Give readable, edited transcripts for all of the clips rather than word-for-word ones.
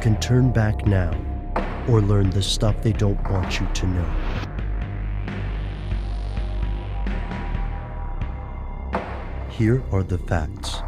can turn back now or learn the stuff they don't want you to know. Here are the facts.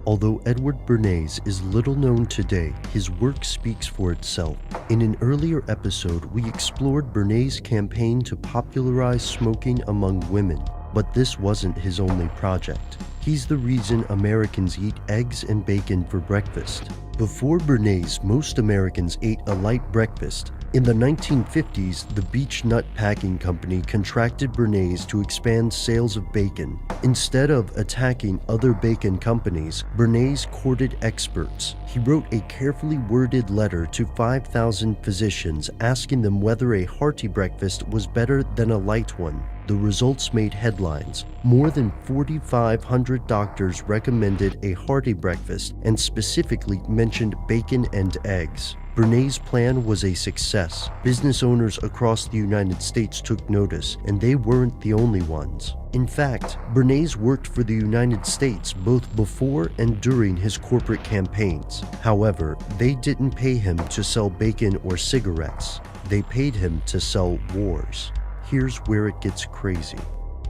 Although Edward Bernays is little known today, his work speaks for itself. In an earlier episode, we explored Bernays' campaign to popularize smoking among women, but this wasn't his only project. He's the reason Americans eat eggs and bacon for breakfast. Before Bernays, most Americans ate a light breakfast. In the 1950s, the Beech Nut Packing Company contracted Bernays to expand sales of bacon. Instead of attacking other bacon companies, Bernays courted experts. He wrote a carefully worded letter to 5,000 physicians asking them whether a hearty breakfast was better than a light one. The results made headlines. More than 4,500 doctors recommended a hearty breakfast and specifically mentioned bacon and eggs. Bernays' plan was a success. Business owners across the United States took notice, and they weren't the only ones. In fact, Bernays worked for the United States both before and during his corporate campaigns. However, they didn't pay him to sell bacon or cigarettes. They paid him to sell wars. Here's where it gets crazy.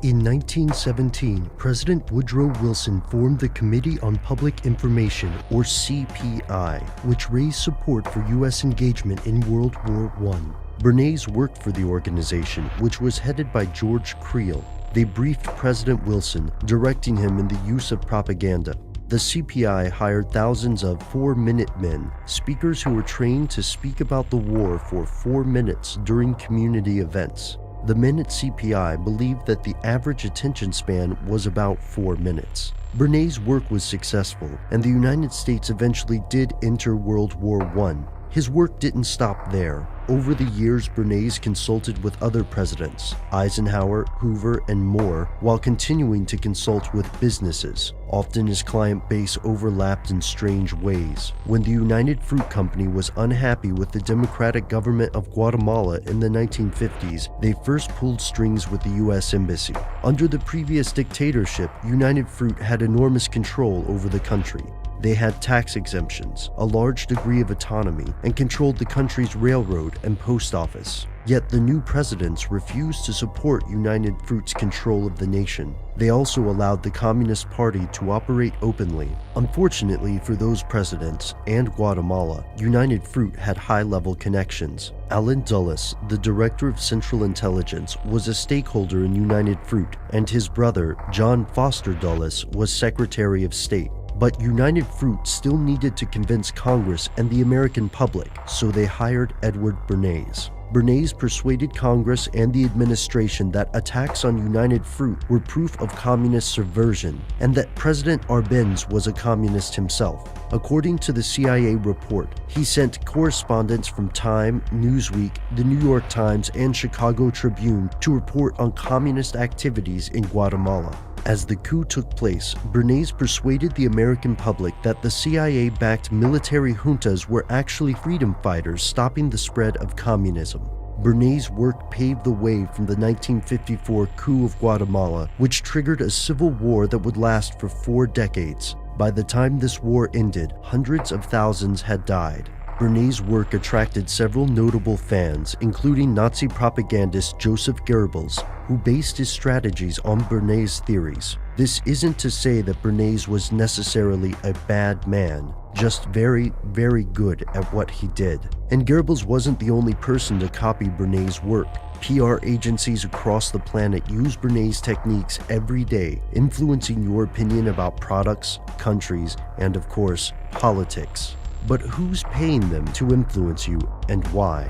In 1917, President Woodrow Wilson formed the Committee on Public Information, or CPI, which raised support for U.S. engagement in World War I. Bernays worked for the organization, which was headed by George Creel. They briefed President Wilson, directing him in the use of propaganda. The CPI hired thousands of 4-minute men, speakers who were trained to speak about the war for 4 minutes during community events. The men at CPI believed that the average attention span was about 4 minutes. Bernays' work was successful, and the United States eventually did enter World War I. His work didn't stop there. Over the years, Bernays consulted with other presidents, Eisenhower, Hoover, and more, while continuing to consult with businesses. Often his client base overlapped in strange ways. When the United Fruit Company was unhappy with the democratic government of Guatemala in the 1950s, they first pulled strings with the U.S. Embassy. Under the previous dictatorship, United Fruit had enormous control over the country. They had tax exemptions, a large degree of autonomy, and controlled the country's railroad and post office. Yet the new presidents refused to support United Fruit's control of the nation. They also allowed the Communist Party to operate openly. Unfortunately for those presidents and Guatemala, United Fruit had high-level connections. Allen Dulles, the director of Central Intelligence, was a stakeholder in United Fruit, and his brother, John Foster Dulles, was Secretary of State. But United Fruit still needed to convince Congress and the American public, so they hired Edward Bernays. Bernays persuaded Congress and the administration that attacks on United Fruit were proof of communist subversion, and that President Arbenz was a communist himself. According to the CIA report, he sent correspondents from Time, Newsweek, the New York Times, and Chicago Tribune to report on communist activities in Guatemala. As the coup took place, Bernays persuaded the American public that the CIA-backed military juntas were actually freedom fighters stopping the spread of communism. Bernays' work paved the way from the 1954 coup of Guatemala, which triggered a civil war that would last for 4 decades. By the time this war ended, hundreds of thousands had died. Bernays' work attracted several notable fans, including Nazi propagandist Joseph Goebbels, who based his strategies on Bernays' theories. This isn't to say that Bernays was necessarily a bad man, just very, very good at what he did. And Goebbels wasn't the only person to copy Bernays' work. PR agencies across the planet use Bernays' techniques every day, influencing your opinion about products, countries, and of course, politics. But who's paying them to influence you and why?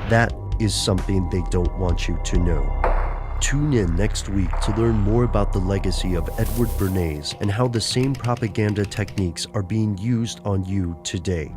That is something they don't want you to know. Tune in next week to learn more about the legacy of Edward Bernays and how the same propaganda techniques are being used on you today.